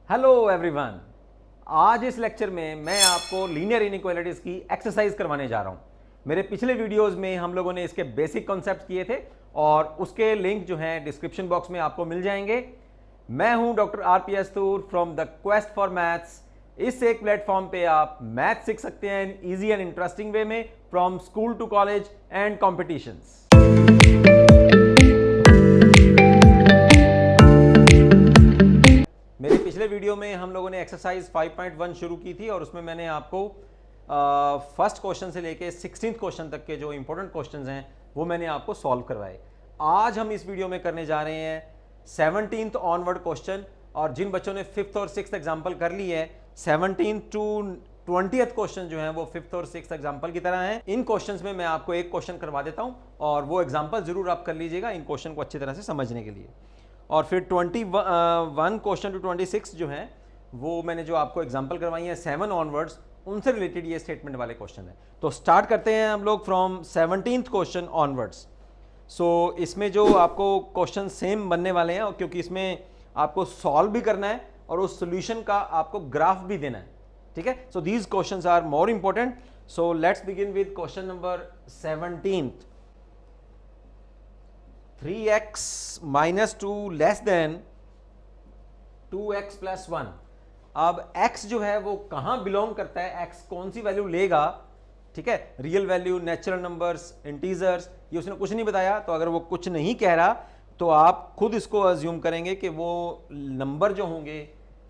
Hello everyone. आज इस lecture में मैं आपको लीनियर इनइक्वालिटीज की एक्सरसाइज करवाने जा रहा हूं। मेरे पिछले वीडियोस में हम लोगों ने इसके बेसिक कॉन्सेप्ट किए थे और उसके लिंक जो हैं डिस्क्रिप्शन बॉक्स में आपको मिल जाएंगे। मैं हूं doctor RP Astur from the quest for maths. इस एक प्लेटफॉर्म पे आप मैथ सीख सकते हैं इजी एंड इंटरेस्टिंग वे में, from school to college and competitions. मेरे पिछले वीडियो में हम लोगों ने एक्सरसाइज 5.1 शुरू की थी और उसमें मैंने आपको फर्स्ट क्वेश्चन से लेके 16th क्वेश्चन तक के जो इंपॉर्टेंट क्वेश्चंस हैं वो मैंने आपको सॉल्व करवाए। आज हम इस वीडियो में करने जा रहे हैं 17th ऑनवर्ड क्वेश्चन, और जिन बच्चों ने 5th और 6th एग्जाम्पल कर ली है 17th टू 20th क्वेश्चन जो है वो 5th और 6th एग्जाम्पल की तरह हैं। इन क्वेश्चंस में मैं आपको एक क्वेश्चन करवा देता हूं और वो एग्जाम्पल जरूर आप कर लीजिएगा इन क्वेश्चन को अच्छी तरह से समझने के लिए। और फिर 21 क्वेश्चन टू 26 जो है वो मैंने जो आपको एग्जांपल करवाई है 7 ऑनवर्ड्स, उनसे रिलेटेड ये स्टेटमेंट वाले क्वेश्चन है। तो स्टार्ट करते हैं हम लोग फ्रॉम 17th क्वेश्चन ऑनवर्ड्स। सो इसमें जो आपको क्वेश्चन सेम बनने वाले हैं, क्योंकि इसमें आपको सॉल्व भी करना है और उस सोल्यूशन का आपको ग्राफ भी देना है। ठीक है, so these questions are more important. So let's begin with question number 17th। 3x minus 2 less than 2x plus 1। अब x जो है वो कहां बिलोंग करता है, x कौन सी वैल्यू लेगा। ठीक है, real value, natural numbers, integers, ये उसने कुछ नहीं बताया। तो अगर वो कुछ नहीं कह रहा तो आप खुद इसको अज्यूम करेंगे कि वो नंबर जो होंगे,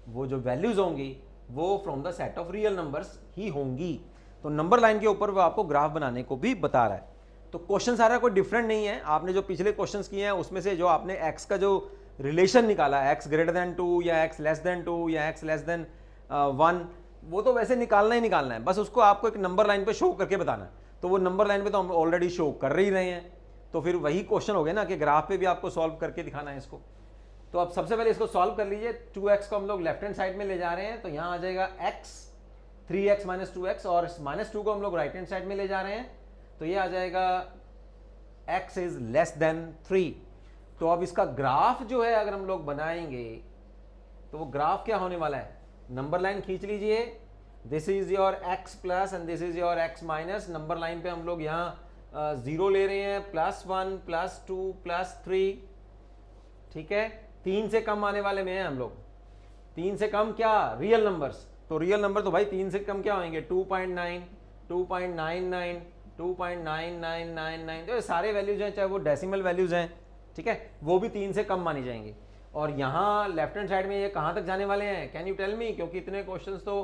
वो जो वैल्यूज होंगी वो from the set of real numbers ही होंगी। तो नंबर लाइन के ऊपर वो आपको ग्राफ बनाने को भी बता रहा है। तो क्वेश्चन सारा कोई डिफरेंट नहीं है। आपने जो पिछले क्वेश्चंस किए हैं उसमें से जो आपने x का जो रिलेशन निकाला, x ग्रेटर देन 2 या x लेस देन 2 या x लेस देन 1, वो तो वैसे निकालना ही निकालना है। बस उसको आपको एक नंबर लाइन पे शो करके बताना है। तो वो नंबर लाइन पे तो हम ऑलरेडी शो कर ही रहे हैं, तो फिर वही क्वेश्चन हो गया ना कि ग्राफ पे भी आपको सॉल्व करके दिखाना है इसको। तो अब सबसे पहले इसको सॉल्व कर लीजिए। 2x को हम लोग लेफ्ट हैंड साइड में ले जा रहे हैं, तो यहाँ आ जाएगा x, 3x माइनस 2x, और माइनस 2 को हम लोग राइट हैंड साइड में ले जा रहे हैं, तो ये आ जाएगा x इज लेस देन 3। तो अब इसका ग्राफ जो है अगर हम लोग बनाएंगे तो वो ग्राफ क्या होने वाला है, नंबर लाइन खींच लीजिए। This is your x plus and this is your x minus. Number line पे हम लोग यहाँ 0 ले रहे हैं, +1 +2 +3। ठीक है, 3 से कम आने वाले में हैं हम लोग। 3 से कम क्या, रियल नंबर्स। तो रियल नंबर तो भाई 3 से कम क्या होंगे, 2.9, 2.99, 2.9999, जो सारे वैल्यूज हैं, चाहे वो डेसिमल वैल्यूज हैं, ठीक है, वो भी 3 से कम मानी जाएंगे। और यहाँ लेफ्ट हैंड साइड में ये कहाँ तक जाने वाले हैं, कैन यू टेल मी, क्योंकि इतने क्वेश्चंस तो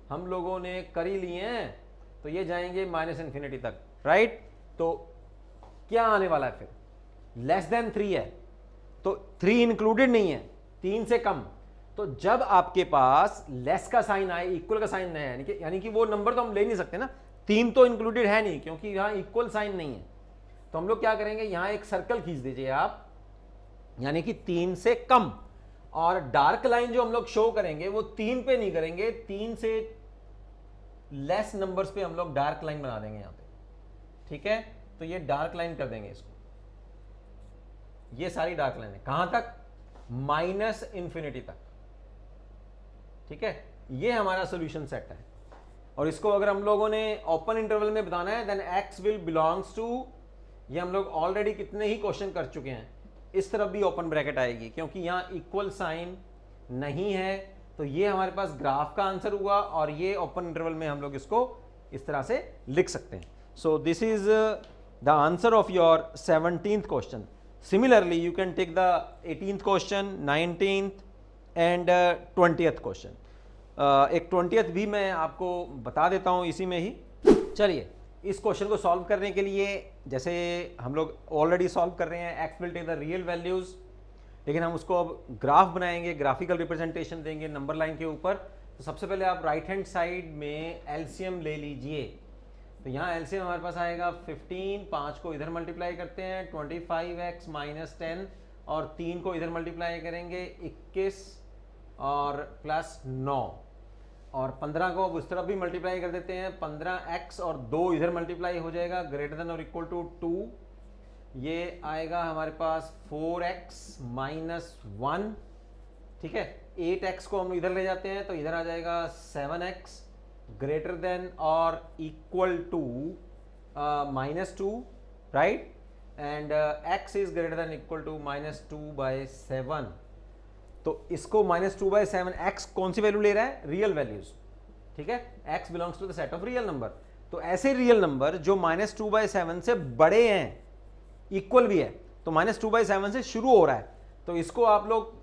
हम लोगों ने कर ही लिए हैं। तो ये जाएंगे माइनस इन्फिनिटी तक, राइट। तो क्या आने वाला है फिर, लेस देन 3 है, तो 3 इंक्लूडेड नहीं है, 3 से कम। तो जब आपके पास लेस का साइन आए, इक्वल का साइन नहीं है, यानी कि वो नंबर तो हम ले नहीं सकते ना, 3 तो इंक्लूडेड है नहीं क्योंकि यहां इक्वल साइन नहीं है। तो हम लोग क्या करेंगे, यहां एक सर्कल खींच दीजिए आप, यानी कि 3 से कम। और डार्क लाइन जो हम लोग शो करेंगे वो 3 पे नहीं करेंगे, 3 से लेस नंबर्स पे हम लोग डार्क लाइन बना देंगे यहां पे। ठीक है, तो ये डार्क लाइन कर देंगे इसको, ये सारी डार्क लाइन है कहां तक, माइनस इंफिनिटी तक। ठीक है, ये हमारा सोल्यूशन सेट है। और इसको अगर हम लोगों ने ओपन इंटरवल में बताना है, then x will belongs to, ये हम लोग ऑलरेडी कितने ही क्वेश्चन कर चुके हैं, इस तरफ भी ओपन ब्रैकेट आएगी क्योंकि यहाँ इक्वल साइन नहीं है। तो ये हमारे पास ग्राफ का आंसर हुआ, और ये ओपन इंटरवल में हम लोग इसको इस तरह से लिख सकते हैं। So this is the answer of your 17th question. Similarly you can take the 18th question, 19th and 20th question. एक 20th भी मैं आपको बता देता हूं इसी में ही। चलिए, इस क्वेश्चन को सॉल्व करने के लिए, जैसे हम लोग ऑलरेडी सॉल्व कर रहे हैं, x will take the real values, लेकिन हम उसको अब ग्राफ बनाएंगे, ग्राफिकल रिप्रेजेंटेशन देंगे नंबर लाइन के ऊपर। तो सबसे पहले आप राइट हैंड साइड में एलसीएम ले लीजिए। तो यहाँ एलसीएम हमारे पास आएगा 15, 5 को इधर मल्टीप्लाई करते हैं 25x माइनस 10, और 3 को इधर मल्टीप्लाई करेंगे 21 और प्लस 9, और 15 को अब उस तरफ भी मल्टीप्लाई कर देते हैं, 15x और 2 इधर मल्टीप्लाई हो जाएगा ग्रेटर देन और इक्वल टू 2, ये आएगा हमारे पास 4x माइनस 1। ठीक है, 8x को हम इधर ले जाते हैं तो इधर आ जाएगा 7x ग्रेटर देन और equal to -2, right, and x is greater than equal to -2/7। तो इसको -2/7, x कौन सी वैल्यू ले रहा है? रियल वैल्यूज, ठीक है, x belongs to the set of real number. तो ऐसे रियल नंबर जो -2/7 से बड़े हैं, इक्वल भी है, तो -2/7 से शुरू हो रहा है, तो इसको आप लोग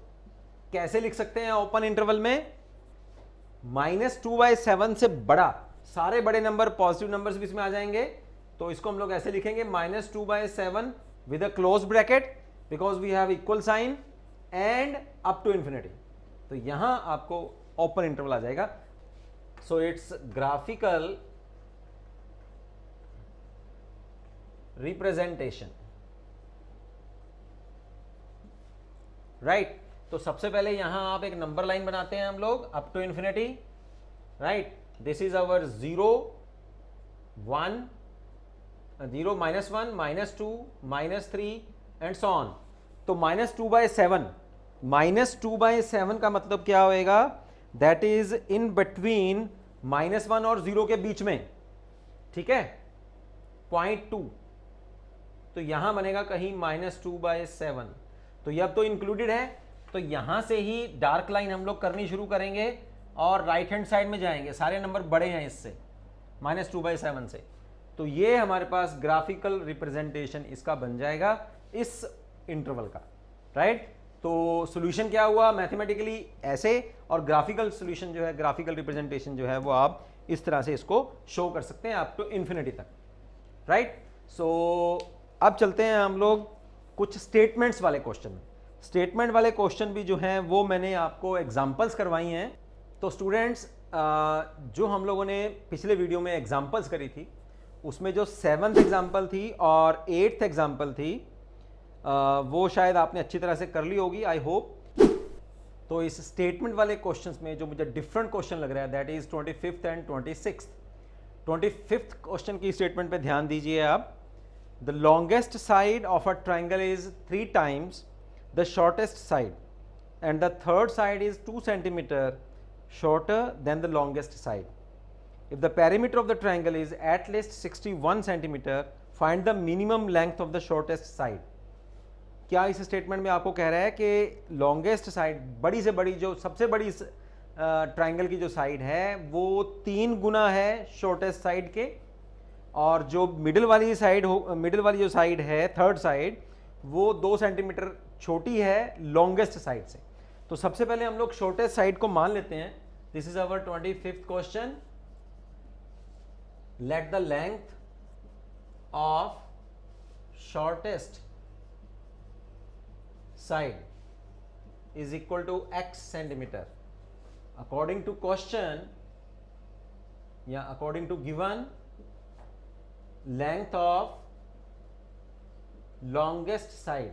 कैसे लिख सकते हैं ओपन इंटरवल में? -2/7 से बड़ा, सारे बड़े नंबर पॉजिटिव नंबर्स भी इसमें आ जाएंगे, तो इसको हम लोग ऐसे लिखेंगे -2/7 with a close bracket because we have equal sign and up to infinity. तो यहां आपको ओपन इंटरवल आ जाएगा। So it's graphical representation, right. तो सबसे पहले यहां आप एक नंबर लाइन बनाते हैं हम लोग up to infinity, right. This is our 0, 1, 0, -1, -2, -3 and so on. तो -2/7, -2/7 का मतलब क्या होएगा? दैट इज इन बिटवीन -1 और 0 के बीच में, ठीक है, 0.2। तो यहां बनेगा कहीं -2/7। तो ये अब तो इंक्लूडेड है, तो यहां से ही डार्क लाइन हम लोग करनी शुरू करेंगे और राइट हैंड साइड में जाएंगे। सारे नंबर बड़े हैं इससे, -2/7 से। तो ये हमारे पास ग्राफिकल रिप्रेजेंटेशन इसका बन जाएगा इस इंटरवल का, राइट। तो सॉल्यूशन क्या हुआ मैथमेटिकली ऐसे, और ग्राफिकल सॉल्यूशन जो है, ग्राफिकल रिप्रेजेंटेशन जो है वो आप इस तरह से इसको शो कर सकते हैं अप टू इंफिनिटी तक, राइट। सो अब चलते हैं हम लोग कुछ स्टेटमेंट्स वाले क्वेश्चन। स्टेटमेंट वाले क्वेश्चन भी जो हैं वो मैंने आपको एग्जांपल्स करवाई हैं। तो स्टूडेंट्स, जो हम लोगों ने पिछले वीडियो में एग्जांपल्स करी थी, उसमें जो 7th एग्जांपल थी और 8th एग्जांपल थी, वो शायद आपने अच्छी तरह से कर ली होगी, आई होप। तो इस स्टेटमेंट वाले क्वेश्चंस में जो मुझे डिफरेंट क्वेश्चन लग रहा है, that is 25th and 26th। 25th question की स्टेटमेंट पे ध्यान दीजिए आप। The longest side of a triangle is 3 times the shortest side and the third side is 2 centimeter shorter than the longest side. If the perimeter of the triangle is at least 61 centimeter, find the minimum length of the shortest side. क्या इस statement में आपको कह रहा है कि longest side, बड़ी से बड़ी, जो सबसे बड़ी ट्राइंगल की जो साइड है वो 3 गुना है शॉर्टेस्ट साइड के, और जो मिडिल वाली साइड मिडिल वाली जो साइड है, थर्ड साइड, वो 2 सेंटीमीटर छोटी है लॉन्गेस्ट साइड से। तो सबसे पहले हम लोग शॉर्टेस्ट साइड को मान लेते हैं। This is our 25th question. Let the length of shortest side is equal to x centimetre. According to question या according to given, length of longest side,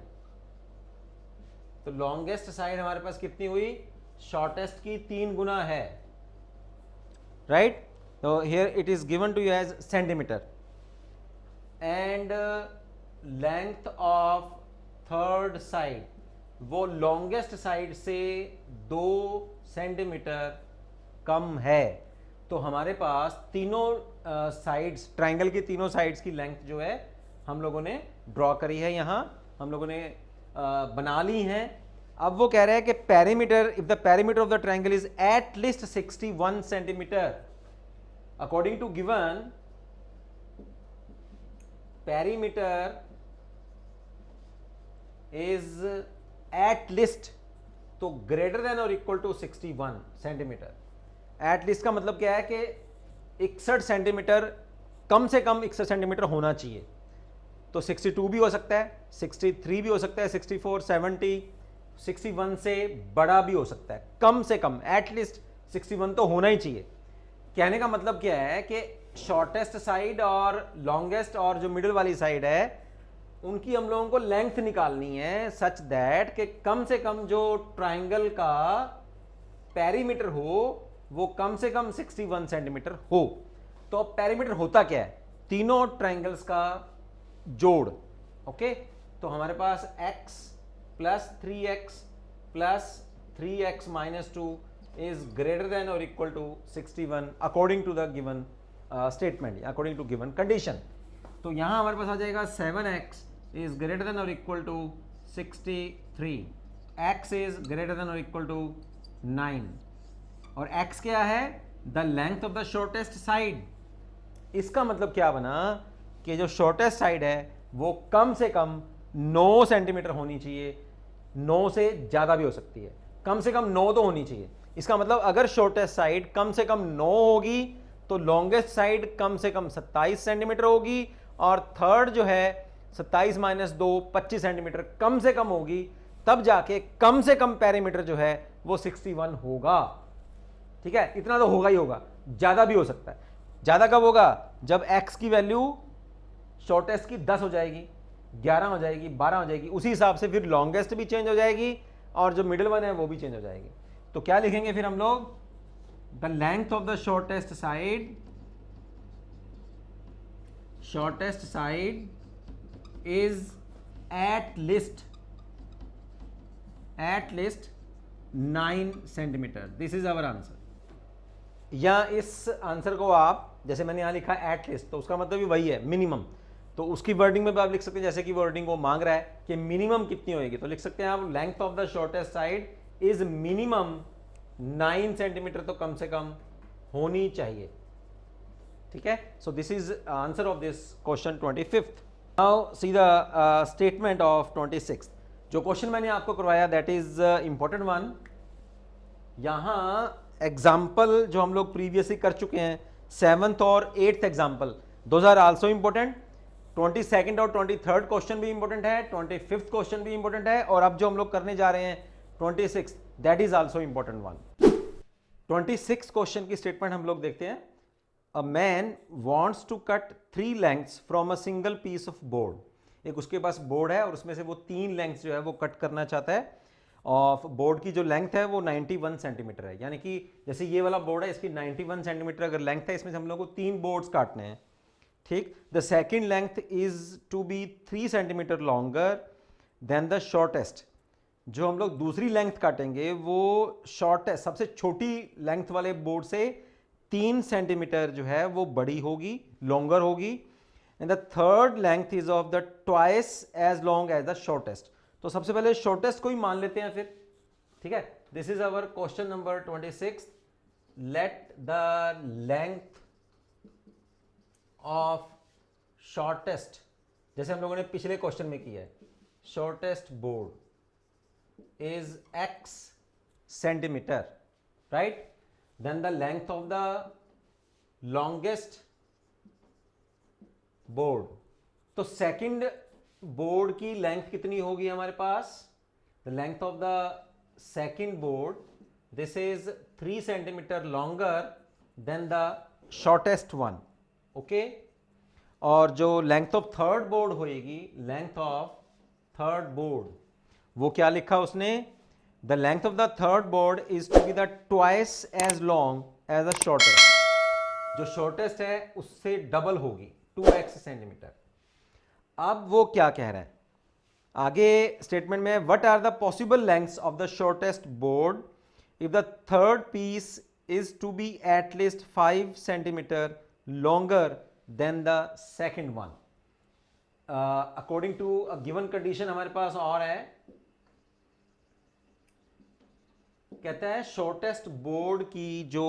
तो लॉन्गेस्ट साइड हमारे पास कितनी हुई? शॉर्टेस्ट की 3 गुना है, राइट। तो here it is given to you as centimetre, and length of third side, वो लॉन्गेस्ट साइड से 2 सेंटीमीटर कम है। तो हमारे पास तीनों साइड्स, ट्राइंगल की तीनों साइड्स की लेंथ जो है हम लोगों ने ड्रॉ करी है, यहां हम लोगों ने बना ली हैं। अब वो कह रहा है कि perimeter, if the perimeter of the triangle is at least 61 centimetre, according to given perimeter is at least, तो ग्रेटर देन और equal to 61 centimetre. At least का मतलब क्या है कि 61 सेंटीमीटर, कम से कम 61 सेंटीमीटर होना चाहिए। तो 62 भी हो सकता है, 63 भी हो सकता है, 64, 70, 61 से बड़ा भी हो सकता है। कम से कम एटलीस्ट 61 तो होना ही चाहिए। कहने का मतलब क्या है कि शॉर्टेस्ट साइड और लॉन्गेस्ट और जो मिडिल वाली साइड है, उनकी हम लोगों को लेंथ निकालनी है सच दैट कि कम से कम जो ट्राइंगल का पेरीमीटर हो वो कम से कम 61 सेंटीमीटर हो। तो पेरीमीटर होता क्या है? तीनों ट्राइंगल्स का जोड़, ओके। तो हमारे पास x + 3x + 3x minus 2 is greater than or equal to 61 according to the given statement, according to given condition. तो यहाँ हमारे पास आ जाएगा 7x is greater than or equal to 63, x is greater than or equal to 9 और x क्या है? The length of the shortest side. इसका मतलब क्या बना कि जो शॉर्टेस्ट साइड है वो कम से कम 9 सेंटीमीटर होनी चाहिए, 9 से ज़्यादा भी हो सकती है, कम से कम 9 तो होनी चाहिए। इसका मतलब अगर शॉर्टेस्ट साइड कम से कम 9 होगी तो लॉन्गेस्ट साइड कम से कम 27 सेंटीमीटर होगी और थर्ड जो है 27 माइनस 2 25 सेंटीमीटर कम से कम होगी, तब जाके कम से कम पैरामीटर जो है वो 61 होगा। ठीक है, इतना तो होगा ही होगा, ज़्यादा भी हो सकता है। ज़्यादा कब होगा? जब x की वैल्यू शॉर्टेस्ट की 10 हो जाएगी, 11 हो जाएगी, 12 हो जाएगी, उसी हिसाब से फिर लॉन्गेस्ट भी चेंज हो जाएगी और जो मिडिल वन है वो भी चेंज हो जाएगी। तो क्या लिखेंगे फिर हम लोग? The length of the shortest side is at least 9 centimetre. This is our answer. या इस आंसर को आप, जैसे मैंने यहां लिखा एट लिस्ट, तो उसका मतलब भी वही है, मिनिमम। तो उसकी वर्डिंग में भी आप लिख सकते हैं, जैसे कि वर्डिंग वो मांग रहा है कि मिनिमम कितनी होगी, तो लिख सकते हैं आप length of the shortest side is minimum 9 centimetre तो कम से कम होनी चाहिए। ठीक है, सो this is answer of this question 25th। Now see the statement of 26th। जो क्वेश्चन मैंने आपको करवाया दैट इज इंपॉर्टेंट वन। यहां एग्जाम्पल जो हम लोग प्रीवियसली कर चुके हैं, 7th और 8th example, those are also important. 22nd और 23rd क्वेश्चन भी इंपॉर्टेंट है, 25th क्वेश्चन भी इंपॉर्टेंट है, और अब जो हम लोग करने जा रहे हैं 26th, that is also important one. 26th question की स्टेटमेंट हम लोग देखते हैं। A man wants to cut 3 lengths from a single piece of board. एक उसके पास बोर्ड है और उसमें से वो 3 लेंथ्स जो है वो कट करना चाहता है, और बोर्ड की जो लेंथ है वो 91 सेंटीमीटर है। यानी कि जैसे ये वाला बोर्ड है, इसकी 91 सेंटीमीटर अगर लेंथ है, इसमें से हम लोग को 3 बोर्ड्स काटने हैं। ठीक, the second length is to be 3 centimetre longer than the shortest. जो हम लोग दूसरी लेंथ काटेंगे वो शॉर्टेस्ट, सबसे छोटी लेंथ वाले बोर्ड से 3 सेंटीमीटर जो है वो बड़ी होगी, लॉन्गर होगी। And the third length is of the twice as long as the shortest. तो सबसे पहले शॉर्टेस्ट को ही मान लेते हैं फिर। ठीक है, this is our question number 26। Let the length of shortest, जैसे हम लोगों ने पिछले क्वेश्चन में किया है, shortest board is x centimetre, right. Then the length of the longest board, तो सेकंड बोर्ड की लेंथ कितनी होगी हमारे पास? The length of the second board, this is 3 centimetre longer than the shortest one. Okay, और जो length of third board होएगी, length of third board, वो क्या लिखा उसने? The length of the third board is to be the twice as long as the shortest. जो shortest है उससे डबल होगी, 2x सेंटीमीटर। अब वो क्या कह रहा है आगे स्टेटमेंट में? What are the possible lengths of the shortest board if the third piece is to be at least 5 centimetre longer than the second one. According to a given condition हमारे पास और है, कहता है शॉर्टेस्ट बोर्ड की जो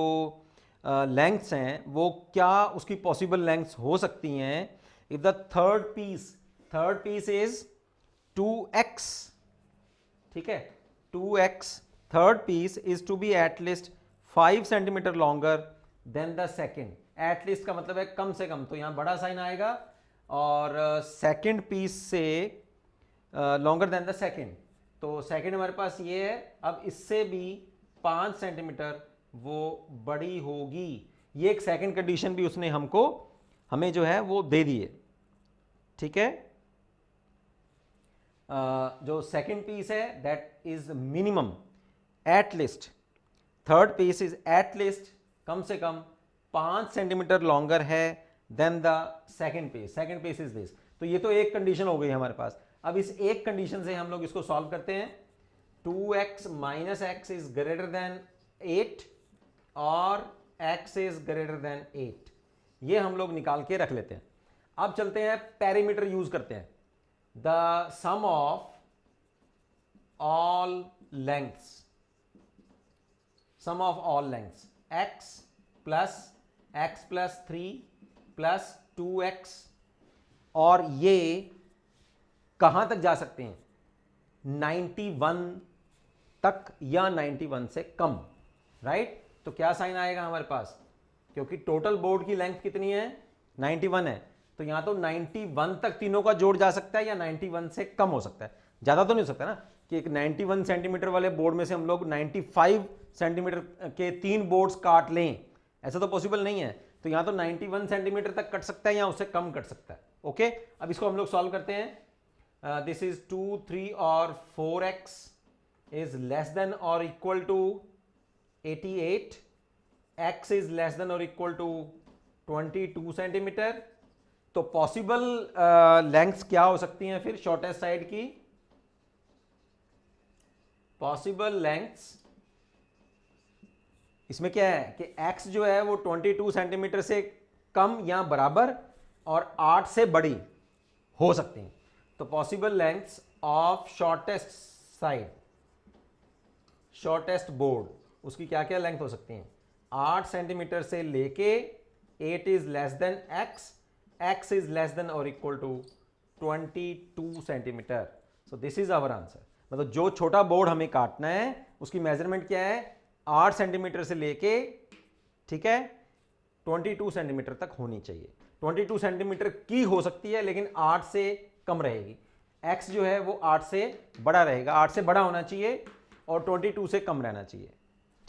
lengths हैं वो क्या उसकी पॉसिबल लेंथ्स हो सकती हैं if the third piece is 2x। ठीक है, 2x, third piece is to be at least 5 centimetre longer than the second. At least का मतलब है कम से कम, तो यहां बड़ा साइन आएगा, और सेकेंड पीस से लॉन्गर देन द सेकेंड, तो सेकेंड हमारे पास ये है। अब इससे भी 5 सेंटीमीटर वो बड़ी होगी। ये एक सेकेंड कंडीशन भी उसने हमें जो है वो दे दी है। ठीक है, जो सेकेंड पीस है that is minimum at least, third piece is at least कम से कम 5 सेंटीमीटर लॉन्गर है than the second piece is this. तो ये तो एक कंडीशन हो गई हमारे पास। अब इस एक कंडीशन से हम लोग इसको सॉल्व करते हैं। 2x minus x is greater then 8 और x इज ग्रेटर देन 8, ये हम लोग निकाल के रख लेते हैं। अब चलते हैं पैरामीटर यूज करते हैं। The sum of all lengths, sum of all lengths x plus 3 plus 2x, और ये कहां तक जा सकते हैं? 91 तक या 91 से कम, राइट? तो क्या साइन आएगा हमारे पास? क्योंकि टोटल बोर्ड की लेंथ कितनी है? 91 है, तो यहां तो 91 तक तीनों का जोड़ जा सकता है या 91 से कम हो सकता है। ज्यादा तो नहीं हो सकता ना कि एक 91 सेंटीमीटर वाले बोर्ड में से हम लोग 95 सेंटीमीटर के 3 बोर्ड्स काट लें, ऐसा तो पॉसिबल नहीं है। तो यहां तो 91 सेंटीमीटर तक कट सकता है या उससे कम कट सकता है। ओके, अब इसको हम लोग सॉल्व करते हैं। दिस इज 2, 3 और 4x इज लेस देन और equal to 88, x is less than और इक्वल टू 22 सेंटीमीटर। तो पॉसिबल लेंथ्स क्या हो सकती हैं फिर शॉर्टेस्ट साइड की? पॉसिबल लेंथ्स इसमें क्या है कि x जो है वो 22 सेंटीमीटर से कम या बराबर और 8 से बड़ी हो सकती हैं। तो possible lengths of shortest side, shortest board, उसकी क्या क्या लेंथ हो सकती हैं? 8 सेंटीमीटर से लेके 8 is less than x is less than और equal to 22 centimetre. So this is our answer. मतलब जो छोटा बोर्ड हमें काटना है उसकी मेजरमेंट क्या है? 8 सेंटीमीटर से लेके, ठीक है, 22 सेंटीमीटर तक होनी चाहिए। 22 सेंटीमीटर की हो सकती है लेकिन 8 से कम रहेगी। x जो है वो 8 से बड़ा रहेगा, 8 से बड़ा होना चाहिए और 22 से कम रहना चाहिए,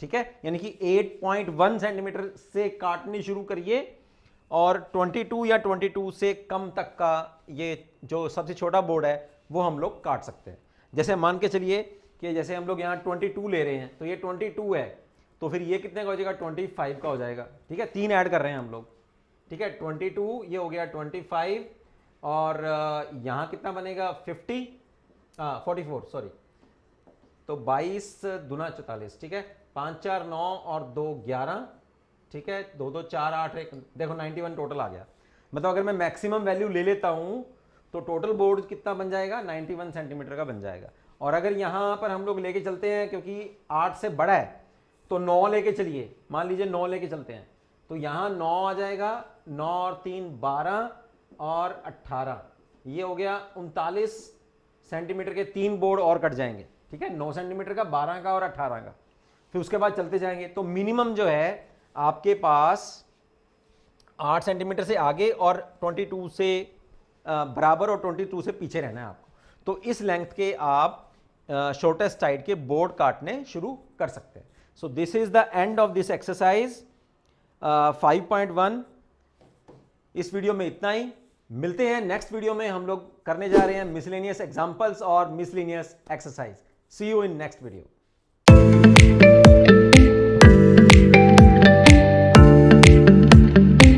ठीक है। यानी कि 8.1 सेंटीमीटर से काटनी शुरू करिए और 22 या 22 से कम तक का ये जो सबसे छोटा बोर्ड है वो हम लोग काट सकते हैं। जैसे मान के चलिए कि जैसे हम लोग यहाँ 22 ले रहे हैं, तो ये 22 है, तो फिर ये कितने का हो जाएगा? 25 का हो जाएगा, ठीक है। 3 ऐड कर रहे हैं हम लोग, ठीक है। 22 ये हो गया 25 और यहाँ कितना बनेगा? 44 सॉरी, तो 22 दूना 44, ठीक है। 5 4 9 और 2 11, ठीक है। 2 2 4 8 1, देखो 91 टोटल आ गया। मतलब अगर मैं मैक्सिमम वैल्यू ले लेता हूँ तो टोटल बोर्ड कितना बन जाएगा? 91 सेंटीमीटर का बन जाएगा। और अगर यहाँ पर हम लोग लेके चलते हैं, क्योंकि 8 से बड़ा है, तो 9 लेके चलिए, मान लीजिए 9 लेके चलते हैं, तो यहाँ 9 आ जाएगा, 9 और 3 12 और 18, ये हो गया 39 सेंटीमीटर के 3 बोर्ड और कट जाएंगे, ठीक है। 9 सेंटीमीटर का, 12 का और 18 का। फिर उसके बाद चलते जाएंगे तो मिनिमम जो है आपके पास 8 सेंटीमीटर से आगे और 22 से बराबर और 22 से पीछे रहना है आपको। तो इस लेंथ के आप शॉर्टेस्ट साइड के बोर्ड काटने शुरू कर सकते हैं। So this is the end of this exercise 5.1। इस वीडियो में इतना ही, मिलते हैं नेक्स्ट वीडियो में। हम लोग करने जा रहे हैं मिसलेनियस एग्जांपल्स और miscellaneous exercise. See you in next video.